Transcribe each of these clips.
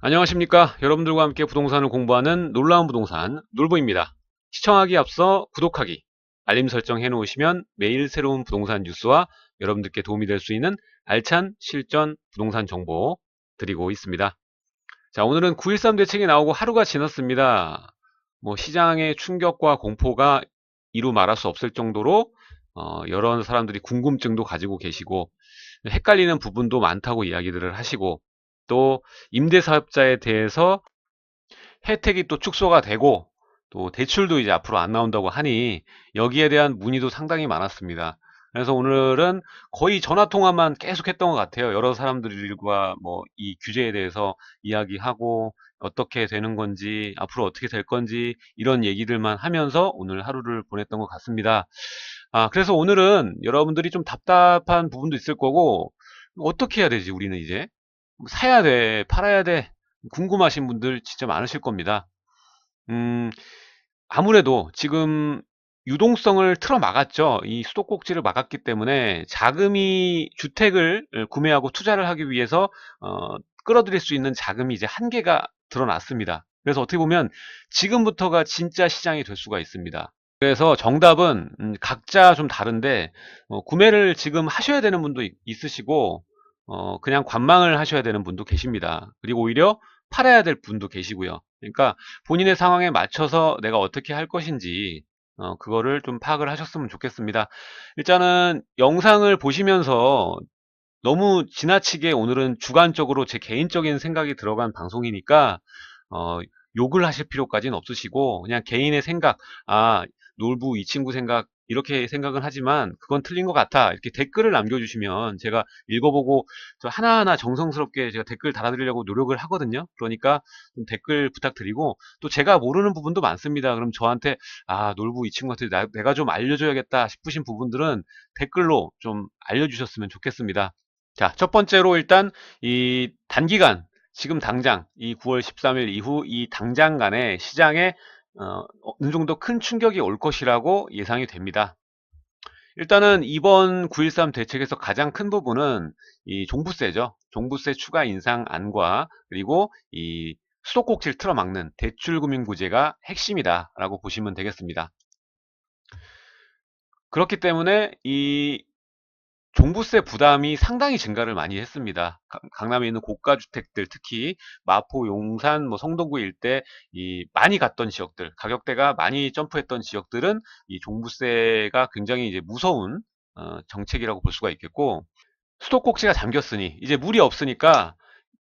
안녕하십니까. 여러분들과 함께 부동산을 공부하는 놀라운 부동산 놀부입니다. 시청하기 앞서 구독하기, 알림 설정 해놓으시면 매일 새로운 부동산 뉴스와 여러분들께 도움이 될 수 있는 알찬 실전 부동산 정보 드리고 있습니다. 자, 오늘은 9.13 대책이 나오고 하루가 지났습니다. 시장의 충격과 공포가 이루 말할 수 없을 정도로 여러 사람들이 궁금증도 가지고 계시고 헷갈리는 부분도 많다고 이야기들을 하시고, 또 임대사업자에 대해서 혜택이 또 축소가 되고 또 대출도 이제 앞으로 안 나온다고 하니 여기에 대한 문의도 상당히 많았습니다. 그래서 오늘은 거의 전화 통화만 계속 했던 것 같아요. 여러 사람들과 이 규제에 대해서 이야기하고 어떻게 되는 건지, 앞으로 어떻게 될 건지, 이런 얘기들만 하면서 오늘 하루를 보냈던 것 같습니다. 그래서 오늘은 여러분들이 좀 답답한 부분도 있을 거고, 어떻게 해야 되지 우리는 이제? 사야 돼, 팔아야 돼, 궁금하신 분들 진짜 많으실 겁니다. 음, 아무래도 지금 유동성을 틀어 막았죠. 이 수도꼭지를 막았기 때문에 자금이, 주택을 구매하고 투자를 하기 위해서 끌어들일 수 있는 자금이 이제 한계가 드러났습니다. 그래서 어떻게 보면 지금부터가 진짜 시장이 될 수가 있습니다. 그래서 정답은 각자 좀 다른데, 구매를 지금 하셔야 되는 분도 있으시고, 그냥 관망을 하셔야 되는 분도 계십니다. 그리고 오히려 팔아야 될 분도 계시고요. 그러니까 본인의 상황에 맞춰서 내가 어떻게 할 것인지 그거를 좀 파악을 하셨으면 좋겠습니다. 일단은 영상을 보시면서 너무 지나치게 오늘은 주관적으로 제 개인적인 생각이 들어간 방송이니까 어, 욕을 하실 필요까지는 없으시고, 그냥 개인의 생각, 놀부 이 친구 생각, 이렇게 생각은 하지만 그건 틀린 것 같아, 이렇게 댓글을 남겨주시면 제가 읽어보고 저 하나하나 정성스럽게 제가 댓글 달아드리려고 노력을 하거든요. 그러니까 좀 댓글 부탁드리고, 또 제가 모르는 부분도 많습니다. 그럼 저한테 놀부 이 친구한테 내가 좀 알려줘야겠다 싶으신 부분들은 댓글로 좀 알려주셨으면 좋겠습니다. 자, 첫 번째로 일단 이 단기간, 지금 당장 이 9월 13일 이후 이 당장 간의 시장에 어느 정도 큰 충격이 올 것이라고 예상이 됩니다. 일단은 이번 9.13 대책에서 가장 큰 부분은 이 종부세죠. 종부세 추가 인상안과 그리고 이 수도꼭지를 틀어막는 대출금융구제가 핵심이다라고 보시면 되겠습니다. 그렇기 때문에 이 종부세 부담이 상당히 증가를 많이 했습니다. 강남에 있는 고가 주택들, 특히 마포, 용산, 성동구 일대, 이 많이 갔던 지역들, 가격대가 많이 점프했던 지역들은 이 종부세가 굉장히 이제 무서운 정책이라고 볼 수가 있겠고, 수도꼭지가 잠겼으니 이제 물이 없으니까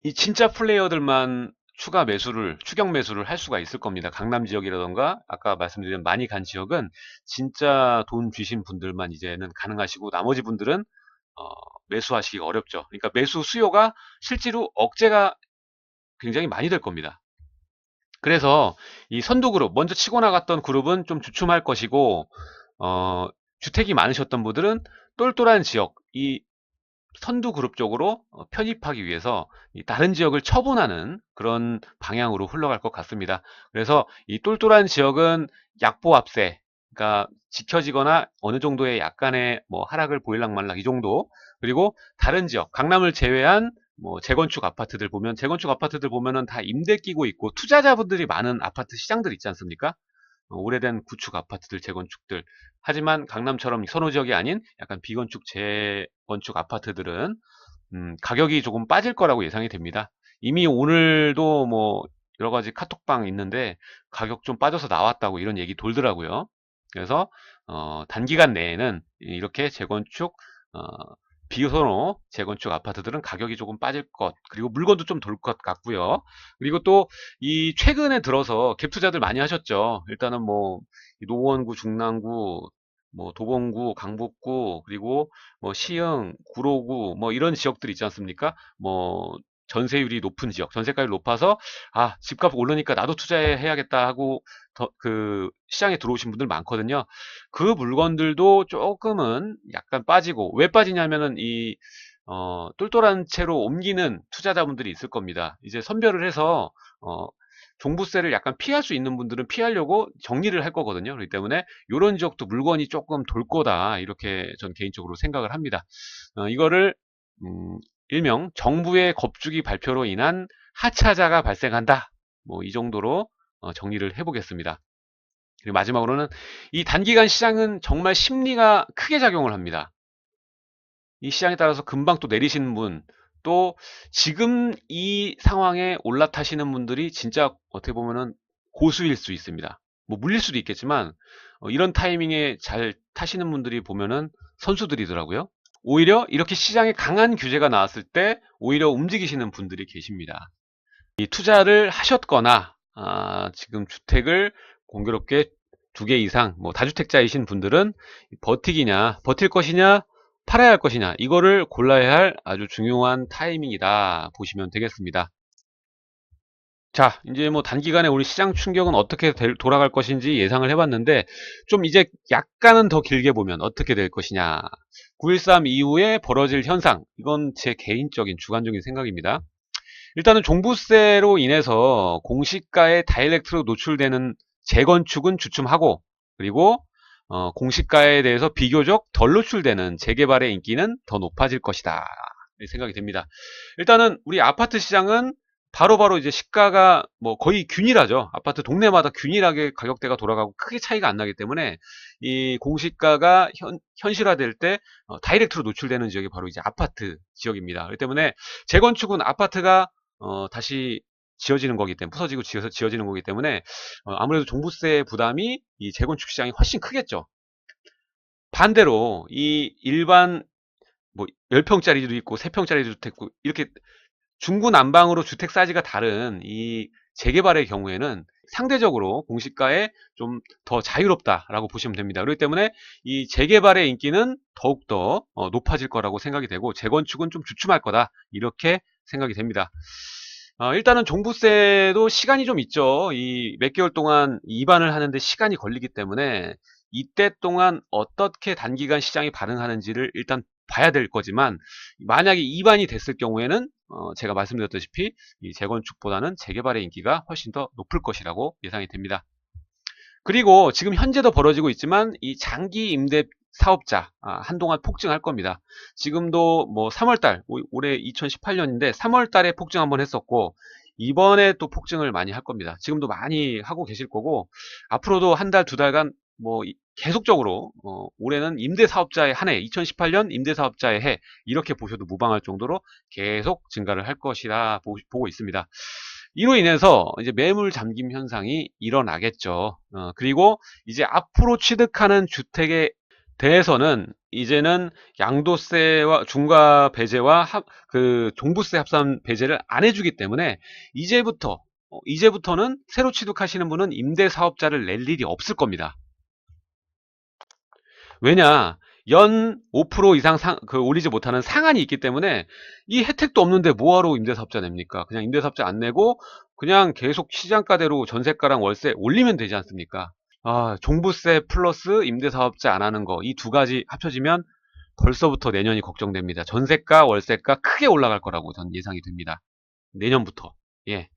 이 진짜 플레이어들만 추격 매수를 할 수가 있을 겁니다. 강남 지역이라던가 아까 말씀드린 많이 간 지역은 진짜 돈 쥐신 분들만 이제는 가능하시고, 나머지 분들은 어, 매수하시기가 어렵죠. 그러니까 매수 수요가 실제로 억제가 굉장히 많이 될 겁니다. 그래서 이 선두 그룹, 먼저 치고 나갔던 그룹은 좀 주춤할 것이고, 주택이 많으셨던 분들은 똘똘한 지역, 이 선두 그룹 쪽으로 편입하기 위해서 이 다른 지역을 처분하는 그런 방향으로 흘러갈 것 같습니다. 그래서 이 똘똘한 지역은 약보합세, 그러니까 지켜지거나 어느 정도의 약간의 하락을 보일락 말락 이 정도. 그리고 다른 지역, 강남을 제외한 재건축 아파트들 보면은 다 임대 끼고 있고 투자자분들이 많은 아파트 시장들 있지 않습니까? 오래된 구축 아파트들, 재건축들. 하지만 강남처럼 선호 지역이 아닌 약간 비건축, 재건축 아파트들은 가격이 조금 빠질 거라고 예상이 됩니다. 이미 오늘도 여러 가지 카톡방 있는데 가격 좀 빠져서 나왔다고 이런 얘기 돌더라고요. 그래서 단기간 내에는 이렇게 어, 비선호 재건축 아파트들은 가격이 조금 빠질 것, 그리고 물건도 좀 돌 것 같고요. 그리고 또 이 최근에 들어서 갭 투자들 많이 하셨죠. 일단은 노원구, 중랑구, 도봉구, 강북구, 그리고 시흥, 구로구, 이런 지역들 있지 않습니까? 전세율이 높은 지역, 전세가율이 높아서 집값 오르니까 나도 투자해야겠다 하고 시장에 들어오신 분들 많거든요. 그 물건들도 조금은 약간 빠지고, 왜 빠지냐면은 똘똘한 채로 옮기는 투자자분들이 있을 겁니다. 이제 선별을 해서 종부세를 약간 피할 수 있는 분들은 피하려고 정리를 할 거거든요. 그렇기 때문에 이런 지역도 물건이 조금 돌 거다, 이렇게 전 개인적으로 생각을 합니다. 이거를 일명 정부의 겁주기 발표로 인한 하차자가 발생한다. 뭐 이 정도로 정리를 해보겠습니다. 그리고 마지막으로는 이 단기간 시장은 정말 심리가 크게 작용을 합니다. 이 시장에 따라서 금방 또 내리시는 분, 또 지금 이 상황에 올라타시는 분들이 진짜 어떻게 보면은 고수일 수 있습니다. 뭐 물릴 수도 있겠지만 이런 타이밍에 잘 타시는 분들이 보면은 선수들이더라고요. 오히려 이렇게 시장에 강한 규제가 나왔을 때 오히려 움직이시는 분들이 계십니다. 이 투자를 하셨거나 지금 주택을 공교롭게 2개 이상 뭐 다주택자이신 분들은 버틸 것이냐 팔아야 할 것이냐 이거를 골라야 할 아주 중요한 타이밍이다 보시면 되겠습니다. 자, 이제 뭐 단기간에 우리 시장 충격은 어떻게 돌아갈 것인지 예상을 해봤는데 좀 이제 약간은 더 길게 보면 어떻게 될 것이냐. 9.13 이후에 벌어질 현상, 이건 제 개인적인 주관적인 생각입니다. 일단은 종부세로 인해서 공시가에 다이렉트로 노출되는 재건축은 주춤하고, 그리고 공시가에 대해서 비교적 덜 노출되는 재개발의 인기는 더 높아질 것이다 생각이 됩니다. 일단은 우리 아파트 시장은 바로바로 이제 시가가 뭐 거의 균일하죠. 아파트 동네마다 균일하게 가격대가 돌아가고 크게 차이가 안 나기 때문에 이 공시가가 현실화될 때 다이렉트로 노출되는 지역이 바로 이제 아파트 지역입니다. 그렇기 때문에 재건축은 아파트가 다시 지어지는 거기 때문에 부서지고 지어지는 거기 때문에 아무래도 종부세 부담이 이 재건축 시장이 훨씬 크겠죠. 반대로 이 일반 뭐 10평짜리도 있고 3평짜리도 있고 이렇게 중구난방으로 주택 사이즈가 다른 이 재개발의 경우에는 상대적으로 공시가에 좀 더 자유롭다라고 보시면 됩니다. 그렇기 때문에 이 재개발의 인기는 더욱더 높아질 거라고 생각이 되고 재건축은 좀 주춤할 거다 이렇게 생각이 됩니다. 일단은 종부세도 시간이 좀 있죠. 이 몇 개월 동안 이반을 하는데 시간이 걸리기 때문에 이때 동안 어떻게 단기간 시장이 반응하는지를 일단 봐야 될 거지만 만약에 이반이 됐을 경우에는 제가 말씀드렸다시피 이 재건축보다는 재개발의 인기가 훨씬 더 높을 것이라고 예상이 됩니다. 그리고 지금 현재도 벌어지고 있지만 이 장기 임대 사업자 한동안 폭증할 겁니다. 지금도 뭐 3월달 올해 2018년인데 3월달에 폭증 한번 했었고 이번에 또 폭증을 많이 할 겁니다. 지금도 많이 하고 계실 거고 앞으로도 한 달, 2달간 뭐 계속적으로 올해는 임대사업자의 한 해, 2018년 임대사업자의 해 이렇게 보셔도 무방할 정도로 계속 증가를 할 것이라 보고 있습니다. 이로 인해서 이제 매물 잠김 현상이 일어나겠죠. 그리고 이제 앞으로 취득하는 주택에 대해서는 이제는 양도세와 중과 배제와 그 종부세 합산 배제를 안 해주기 때문에 이제부터는 새로 취득하시는 분은 임대사업자를 낼 일이 없을 겁니다. 왜냐? 연 5% 이상 올리지 못하는 상한이 있기 때문에 이 혜택도 없는데 뭐하러 임대사업자 냅니까? 그냥 임대사업자 안 내고 그냥 계속 시장가대로 전세가랑 월세 올리면 되지 않습니까? 종부세 플러스 임대사업자 안 하는 거 이 두 가지 합쳐지면 벌써부터 내년이 걱정됩니다. 전세가, 월세가 크게 올라갈 거라고 전 예상이 됩니다. 내년부터. 예.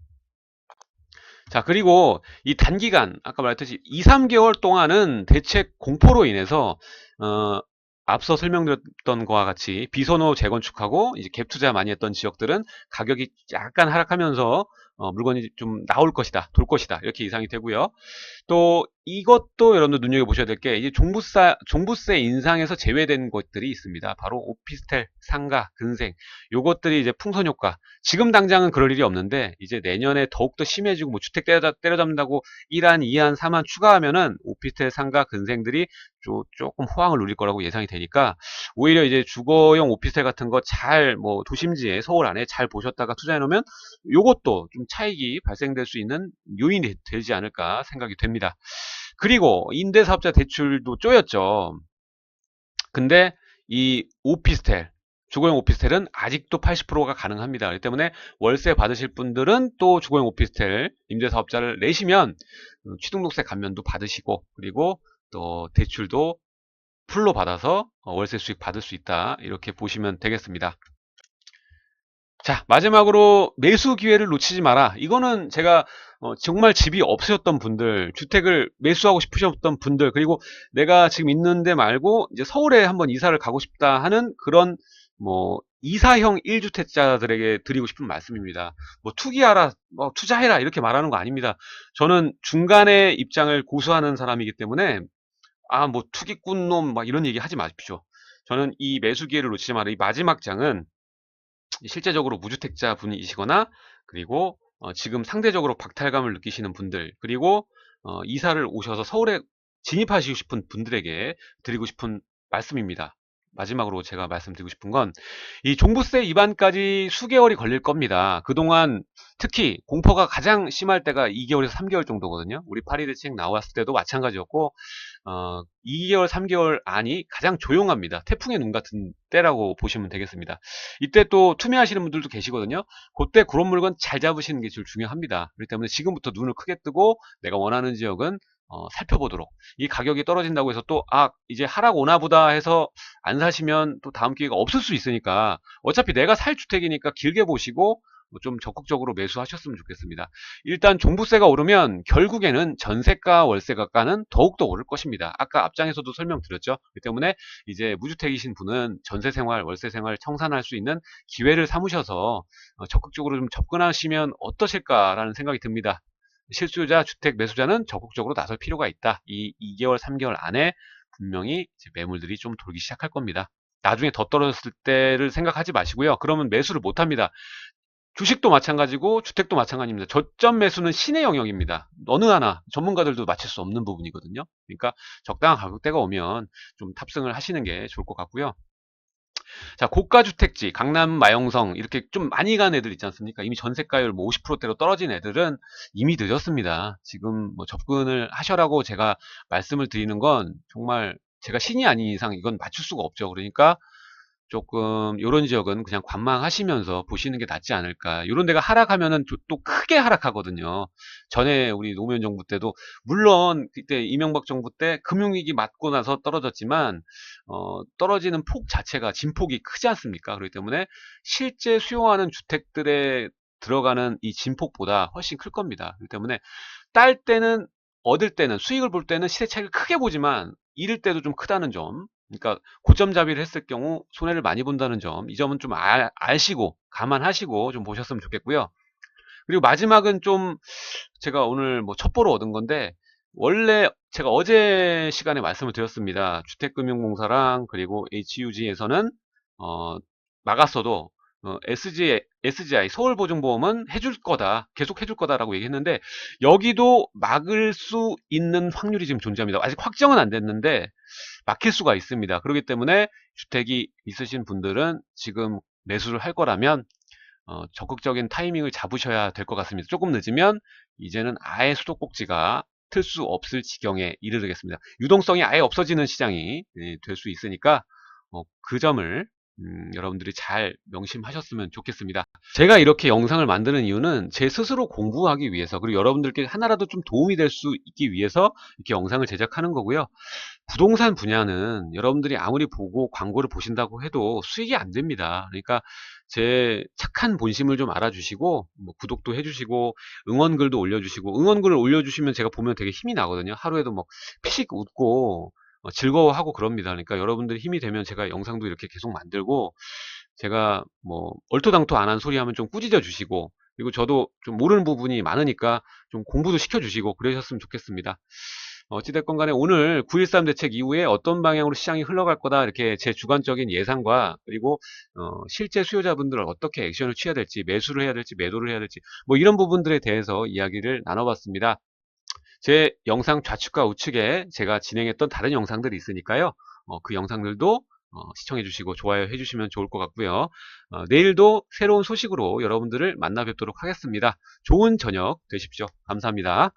자, 그리고 이 단기간, 아까 말했듯이 2, 3개월 동안은 대책 공포로 인해서, 앞서 설명드렸던 것과 같이 비선호 재건축하고 이제 갭 투자 많이 했던 지역들은 가격이 약간 하락하면서 물건이 좀 나올 것이다, 돌 것이다 이렇게 예상이 되고요. 또 이것도 여러분들 눈여겨보셔야 될 게 이제 종부세 인상에서 제외된 것들이 있습니다. 바로 오피스텔, 상가, 근생 요것들이 이제 풍선 효과. 지금 당장은 그럴 일이 없는데 이제 내년에 더욱더 심해지고 뭐 주택 때려잡는다고 1한, 2한, 3한 추가하면은 오피스텔, 상가, 근생들이 조금 호황을 누릴 거라고 예상이 되니까 오히려 이제 주거용 오피스텔 같은 거 잘 뭐 도심지에 서울 안에 잘 보셨다가 투자해 놓으면 요것도 좀 차익이 발생될 수 있는 요인이 되지 않을까 생각이 됩니다. 그리고 임대사업자 대출도 쪼였죠. 근데 이 오피스텔, 주거용 오피스텔은 아직도 80%가 가능합니다. 그렇기 때문에 월세 받으실 분들은 또 주거용 오피스텔 임대사업자를 내시면 취등록세 감면도 받으시고 그리고 또 대출도 풀로 받아서 월세 수익 받을 수 있다. 이렇게 보시면 되겠습니다. 자, 마지막으로 매수 기회를 놓치지 마라. 이거는 제가 정말 집이 없으셨던 분들, 주택을 매수하고 싶으셨던 분들, 그리고 내가 지금 있는 데 말고 이제 서울에 한번 이사를 가고 싶다 하는 그런 뭐 이사형 1주택자들에게 드리고 싶은 말씀입니다. 뭐 투기하라, 뭐 투자해라 이렇게 말하는 거 아닙니다. 저는 중간의 입장을 고수하는 사람이기 때문에 뭐 투기꾼 놈 막 이런 얘기 하지 마십시오. 저는 이 매수 기회를 놓치지 마라. 이 마지막 장은 실제적으로 무주택자 분이시거나 그리고 지금 상대적으로 박탈감을 느끼시는 분들 그리고 이사를 오셔서 서울에 진입하시고 싶은 분들에게 드리고 싶은 말씀입니다. 마지막으로 제가 말씀드리고 싶은 건 이 종부세 위반까지 수개월이 걸릴 겁니다. 그동안 특히 공포가 가장 심할 때가 2개월에서 3개월 정도거든요. 우리 파리대책 나왔을 때도 마찬가지였고 2개월, 3개월 안이 가장 조용합니다. 태풍의 눈 같은 때라고 보시면 되겠습니다. 이때 또 투매하시는 분들도 계시거든요. 그때 그런 물건 잘 잡으시는 게 제일 중요합니다. 그렇기 때문에 지금부터 눈을 크게 뜨고 내가 원하는 지역은 살펴보도록. 이 가격이 떨어진다고 해서 또 이제 하락 오나 보다 해서 안 사시면 또 다음 기회가 없을 수 있으니까 어차피 내가 살 주택이니까 길게 보시고 좀 적극적으로 매수하셨으면 좋겠습니다. 일단 종부세가 오르면 결국에는 전세가 월세가는 더욱더 오를 것입니다. 아까 앞장에서도 설명드렸죠. 그렇기 때문에 이제 무주택이신 분은 전세생활, 월세생활 청산할 수 있는 기회를 삼으셔서 적극적으로 좀 접근하시면 어떠실까라는 생각이 듭니다. 실수요자, 주택 매수자는 적극적으로 나설 필요가 있다. 이 2개월, 3개월 안에 분명히 매물들이 좀 돌기 시작할 겁니다. 나중에 더 떨어졌을 때를 생각하지 마시고요. 그러면 매수를 못 합니다. 주식도 마찬가지고 주택도 마찬가지입니다. 저점 매수는 신의 영역입니다. 어느 하나 전문가들도 맞출 수 없는 부분이거든요. 그러니까 적당한 가격대가 오면 좀 탑승을 하시는 게 좋을 것 같고요. 자, 고가주택지, 강남, 마영성 이렇게 좀 많이 간 애들 있지 않습니까? 이미 전세가율 뭐 50%대로 떨어진 애들은 이미 늦었습니다. 지금 뭐 접근을 하셔라고 제가 말씀을 드리는 건 정말 제가 신이 아닌 이상 이건 맞출 수가 없죠. 그러니까 조금 요런 지역은 그냥 관망하시면서 보시는 게 낫지 않을까. 요런 데가 하락하면은 또 크게 하락하거든요. 전에 우리 노무현 정부 때도 물론 그때 이명박 정부 때 금융위기 맞고 나서 떨어졌지만 떨어지는 폭 자체가 진폭이 크지 않습니까? 그렇기 때문에 실제 수용하는 주택들에 들어가는 이 진폭보다 훨씬 클 겁니다. 그렇기 때문에 딸 때는 얻을 때는 수익을 볼 때는 시세 차익을 크게 보지만 잃을 때도 좀 크다는 점. 그러니까 고점 잡이를 했을 경우 손해를 많이 본다는 점. 이 점은 좀 아시고 감안하시고 좀 보셨으면 좋겠고요. 그리고 마지막은 좀 제가 오늘 뭐 첩보로 얻은 건데 원래 제가 어제 시간에 말씀을 드렸습니다. 주택금융공사랑 그리고 HUG에서는 막았어도 SGI 서울보증보험은 해줄 거다. 계속 해줄 거다라고 얘기했는데 여기도 막을 수 있는 확률이 지금 존재합니다. 아직 확정은 안 됐는데 막힐 수가 있습니다. 그렇기 때문에 주택이 있으신 분들은 지금 매수를 할 거라면 적극적인 타이밍을 잡으셔야 될 것 같습니다. 조금 늦으면 이제는 아예 수도꼭지가 틀 수 없을 지경에 이르르겠습니다. 유동성이 아예 없어지는 시장이 될 수 있으니까 그 점을 여러분들이 잘 명심하셨으면 좋겠습니다. 제가 이렇게 영상을 만드는 이유는 제 스스로 공부하기 위해서 그리고 여러분들께 하나라도 좀 도움이 될 수 있기 위해서 이렇게 영상을 제작하는 거고요. 부동산 분야는 여러분들이 아무리 보고 광고를 보신다고 해도 수익이 안 됩니다. 그러니까 제 착한 본심을 좀 알아주시고 뭐 구독도 해주시고 응원글도 올려주시고 응원글을 올려주시면 제가 보면 되게 힘이 나거든요. 하루에도 뭐 피식 웃고 즐거워하고 그럽니다. 그러니까 여러분들이 힘이 되면 제가 영상도 이렇게 계속 만들고 제가 뭐 얼토당토 안 한 소리 하면 좀 꾸짖어 주시고 그리고 저도 좀 모르는 부분이 많으니까 좀 공부도 시켜주시고 그러셨으면 좋겠습니다. 어찌됐건 간에 오늘 9.13 대책 이후에 어떤 방향으로 시장이 흘러갈 거다 이렇게 제 주관적인 예상과 그리고 실제 수요자분들은 어떻게 액션을 취해야 될지 매수를 해야 될지 매도를 해야 될지 뭐 이런 부분들에 대해서 이야기를 나눠봤습니다. 제 영상 좌측과 우측에 제가 진행했던 다른 영상들이 있으니까요. 그 영상들도 시청해 주시고 좋아요 해 주시면 좋을 것 같고요. 내일도 새로운 소식으로 여러분들을 만나 뵙도록 하겠습니다. 좋은 저녁 되십시오. 감사합니다.